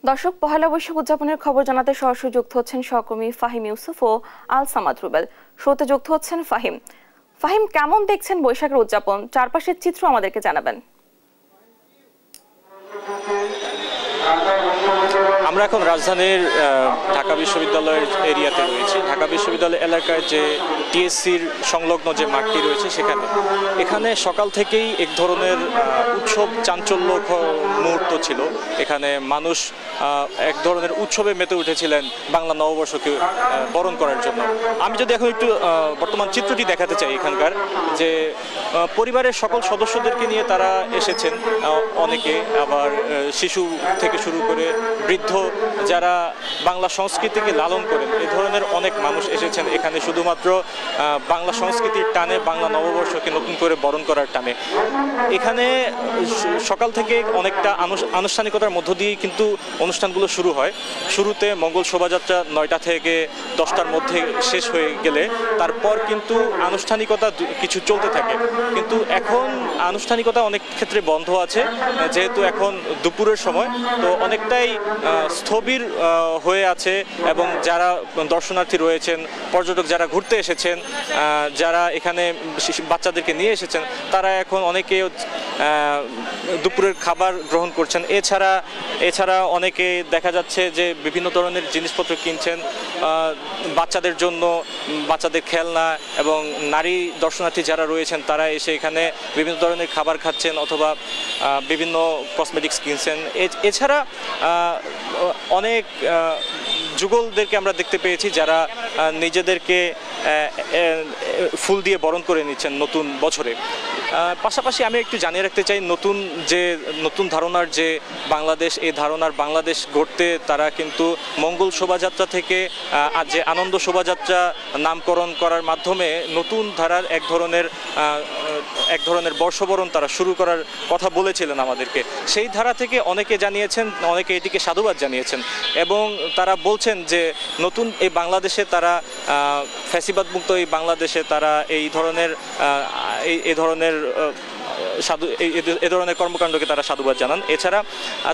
দর্শক, পহেলা বৈশাখ উদযাপনের খবর জানাতে সরাসরি যুক্ত হচ্ছেন সহকর্মী ফাহিম ইউসুফ ও আল সামাদ রুবেল। শুরুতে যুক্ত হচ্ছেন ফাহিম। ফাহিম, কেমন দেখছেন বৈশাখের উদযাপন? চারপাশের চিত্র আমাদেরকে জানাবেন। আমরা এখন রাজধানীর ঢাকা বিশ্ববিদ্যালয়ের এরিয়াতে রয়েছি। ঢাকা বিশ্ববিদ্যালয় এলাকায় যে টিএসসির সংলগ্ন যে মাঠটি রয়েছে এখানে সকাল থেকেই এক ধরনের উৎসব চাঞ্চল্য মুহূর্ত ছিল। এখানে মানুষ এক ধরনের উৎসবে মেতে উঠেছিলেন বাংলা নববর্ষকে বরণ করার জন্য। আমি যদি এখন একটু বর্তমান চিত্রটি দেখাতে চাই, এখানকার যে পরিবারের সকল সদস্যদেরকে নিয়ে তারা এসেছেন, অনেকে আবার শিশু থেকে শুরু করে বৃদ্ধ যারা বাংলা সংস্কৃতিকে লালন করেন, এ ধরনের অনেক মানুষ এসেছেন এখানে শুধুমাত্র বাংলা সংস্কৃতির টানে, বাংলা নববর্ষকে নতুন করে বরণ করার টানে। এখানে সকাল থেকে অনেকটা আনুষ্ঠানিকতার মধ্য দিয়ে কিন্তু অনুষ্ঠানগুলো শুরু হয়। শুরুতে মঙ্গল শোভাযাত্রা 9টা থেকে 10টার মধ্যে শেষ হয়ে গেলে তারপর কিন্তু আনুষ্ঠানিকতা কিছু চলতে থাকে। কিন্তু এখন আনুষ্ঠানিকতা অনেক ক্ষেত্রে বন্ধ আছে, যেহেতু এখন দুপুরের সময়, তো অনেকটাই স্থবির হয়ে আছে। এবং যারা দর্শনার্থী রয়েছেন, পর্যটক যারা ঘুরতে এসেছেন, যারা এখানে বাচ্চাদেরকে নিয়ে এসেছেন, তারা এখন অনেকে দুপুরের খাবার গ্রহণ করছেন। এছাড়া অনেকে দেখা যাচ্ছে যে বিভিন্ন ধরনের জিনিসপত্র কিনছেন বাচ্চাদের জন্য, বাচ্চাদের খেলনা, এবং নারী দর্শনার্থী যারা রয়েছেন তারা এসে এখানে বিভিন্ন ধরনের খাবার খাচ্ছেন অথবা বিভিন্ন কসমেটিক্স কিনছেন। এছাড়া অনেক যুগলদেরকে আমরা দেখতে পেয়েছি যারা নিজেদেরকে ফুল দিয়ে বরণ করে নিচ্ছেন নতুন বছরে। পাশাপাশি আমি একটু জানিয়ে রাখতে চাই, নতুন ধারণার যে বাংলাদেশ, এই ধারণার বাংলাদেশ গড়তে তারা কিন্তু মঙ্গল শোভাযাত্রা থেকে আজ যে আনন্দ শোভাযাত্রা নামকরণ করার মাধ্যমে নতুন ধারার এক ধরনের বর্ষবরণ তারা শুরু করার কথা বলেছিলেন আমাদেরকে। সেই ধারা থেকে অনেকে জানিয়েছেন, অনেকে এটিকে সাধুবাদ জানিয়েছেন এবং তারা বলছেন যে নতুন এই বাংলাদেশে তারা ফ্যাসিবাদ মুক্ত এই বাংলাদেশে তারা এই ধরনের কর্মকাণ্ডকে তারা সাধুবাদ জানান। এছাড়া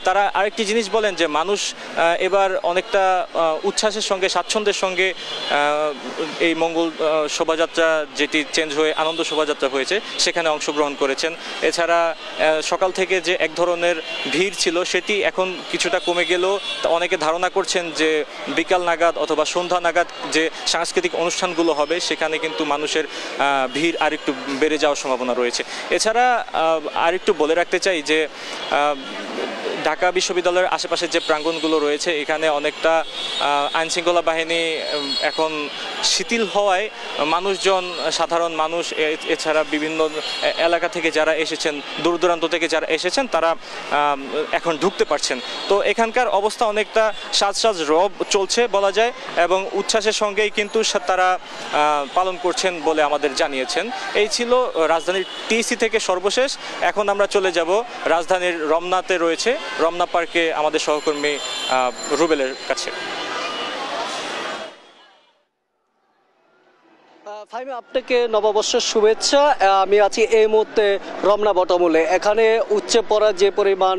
তারা আরেকটি জিনিস বলেন যে মানুষ এবার অনেকটা উচ্ছ্বাসের সঙ্গে, স্বাচ্ছন্দ্যের সঙ্গে এই মঙ্গল শোভাযাত্রা যেটি চেঞ্জ হয়ে আনন্দ শোভাযাত্রা হয়েছে সেখানে অংশগ্রহণ করেছেন। এছাড়া সকাল থেকে যে এক ধরনের ভিড় ছিল সেটি এখন কিছুটা কমে গেলেও অনেকে ধারণা করছেন যে বিকাল নাগাদ অথবা সন্ধ্যা নাগাদ যে সাংস্কৃতিক অনুষ্ঠানগুলো হবে সেখানে কিন্তু মানুষের ভিড় আরেকটু বেড়ে যাওয়ার সম্ভাবনা রয়েছে। এছাড়া আরেকটু বলে রাখতে চাই যে ঢাকা বিশ্ববিদ্যালয়ের আশেপাশে যে প্রাঙ্গণগুলো রয়েছে এখানে অনেকটা আইনশৃঙ্খলা বাহিনী এখন শিথিল হওয়ায় মানুষজন, সাধারণ মানুষ, এছাড়া বিভিন্ন এলাকা থেকে যারা এসেছেন, দূর দূরান্ত থেকে যারা এসেছেন তারা এখন ঢুকতে পারছেন। তো এখানকার অবস্থা অনেকটা সাজ রব চলছে বলা যায় এবং উচ্ছ্বাসের সঙ্গেই কিন্তু তারা পালন করছেন বলে আমাদের জানিয়েছেন। এই ছিল রাজধানীর টিসি থেকে সর্বশেষ। এখন আমরা চলে যাব রাজধানীর রমনাতে রয়েছে রমনা পার্কে আমাদের সহকর্মী রুবেলের কাছে। ফাহিম, আপনাকে নববর্ষের শুভেচ্ছা। আমি আছি এই মুহূর্তে রমনা বটমূলে। এখানে উচ্চে পড়া যে পরিমাণ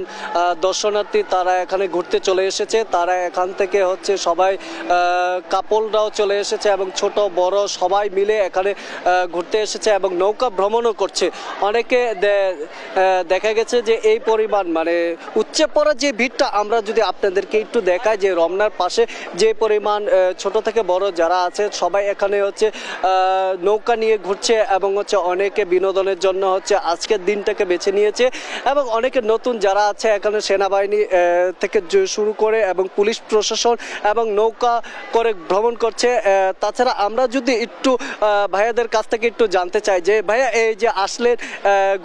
দর্শনার্থী তারা এখানে ঘুরতে চলে এসেছে, তারা এখান থেকে সবাই কাপলরাও চলে এসেছে এবং ছোট বড় সবাই মিলে এখানে ঘুরতে এসেছে এবং নৌকা ভ্রমণও করছে। অনেকে দেখা গেছে যে এই পরিমাণ উচ্চে পড়া যে ভিড়টা আমরা যদি আপনাদেরকে একটু দেখাই, যে রমনার পাশে যে পরিমাণ ছোট থেকে বড় যারা আছে সবাই এখানে নৌকা নিয়ে ঘুরছে এবং অনেকে বিনোদনের জন্য আজকের দিনটাকে বেছে নিয়েছে এবং অনেকে নতুন যারা আছে এখানে সেনাবাহিনী থেকে শুরু করে এবং পুলিশ প্রশাসন এবং নৌকা করে ভ্রমণ করছে। তাছাড়া আমরা যদি একটু ভাইয়াদের কাছ থেকে একটু জানতে চাই যে ভাইয়া, এই যে আসলেন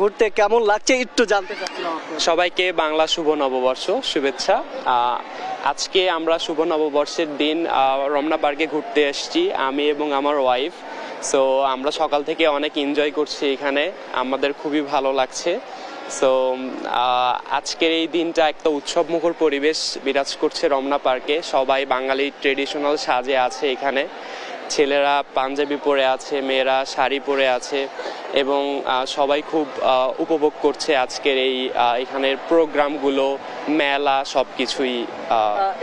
ঘুরতে, কেমন লাগছে একটু জানতে চাচ্ছিলাম। সবাইকে বাংলা শুভ নববর্ষ শুভেচ্ছা। আজকে আমরা শুভ নববর্ষের দিন রমনা পার্কে ঘুরতে এসেছি, আমি এবং আমার ওয়াইফ। সো আমরা সকাল থেকে অনেক এনজয় করছি এখানে, আমাদের খুবই ভালো লাগছে। সো আজকের এই দিনটা একটা উৎসবমুখর পরিবেশ বিরাজ করছে রমনা পার্কে। সবাই বাঙালি ট্রেডিশনাল সাজে আছে এখানে। ছেলেরা পাঞ্জাবি পরে আছে, মেয়েরা শাড়ি পরে আছে, এবং সবাই খুব উপভোগ করছে আজকের এই এখানের প্রোগ্রামগুলো, মেলা, সবকিছুই।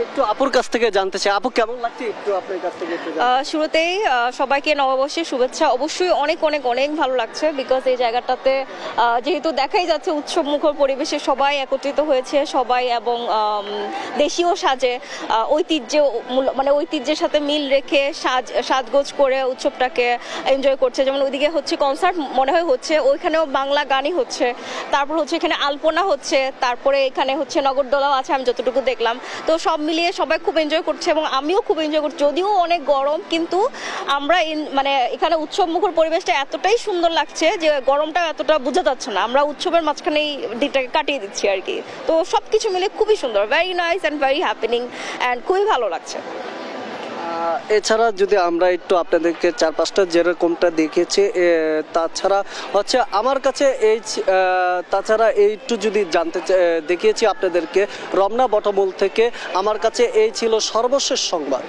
একটু আপুর কাছ থেকে জানতে চাই, আপু কেমন লাগছে একটু আপনার কাছ থেকে একটু শুরুতেই সবাইকে নববর্ষের শুভেচ্ছা। অবশ্যই অনেক অনেক অনেক ভালো লাগছে, বিকজ এই জায়গাটাতে যেহেতু দেখাই যাচ্ছে উৎসব মুখর পরিবেশে সবাই একত্রিত হয়েছে, সবাই এবং দেশীয় সাজে মানে ঐতিহ্যের সাথে মিল রেখে সাজগোজ করে উৎসবটাকে এনজয় করছে। যেমন ওইদিকে হচ্ছে কনসার্ট মনে হয় হচ্ছে, ওইখানেও বাংলা গানই হচ্ছে, তারপর হচ্ছে এখানে আলপনা হচ্ছে, তারপরে এখানে হচ্ছে নগরদোলাও আছে আমি যতটুকু দেখলাম। তো সব মিলিয়ে সবাই খুব এনজয় করছে এবং আমিও খুব এনজয় করছি। যদিও অনেক গরম, কিন্তু আমরা মানে এখানে উৎসব মুখর পরিবেশটা এতটাই সুন্দর লাগছে যে গরমটা এতটা বোঝা যাচ্ছে না, আমরা উৎসবের মাঝখানেই দিনটাকে কাটিয়ে দিচ্ছি আর কি। তো সবকিছু মিলে খুবই সুন্দর, very nice and very happening and খুবই ভালো লাগছে। এছাড়া যদি আমরা একটু আপনাদেরকে চারপাশটা যেরকমটা দেখেছি, তাছাড়া হচ্ছে আমার কাছে তাছাড়া একটু যদি দেখিয়েছি আপনাদেরকে রমনা বটমূল থেকে, আমার কাছে এই ছিল সর্বশেষ সংবাদ।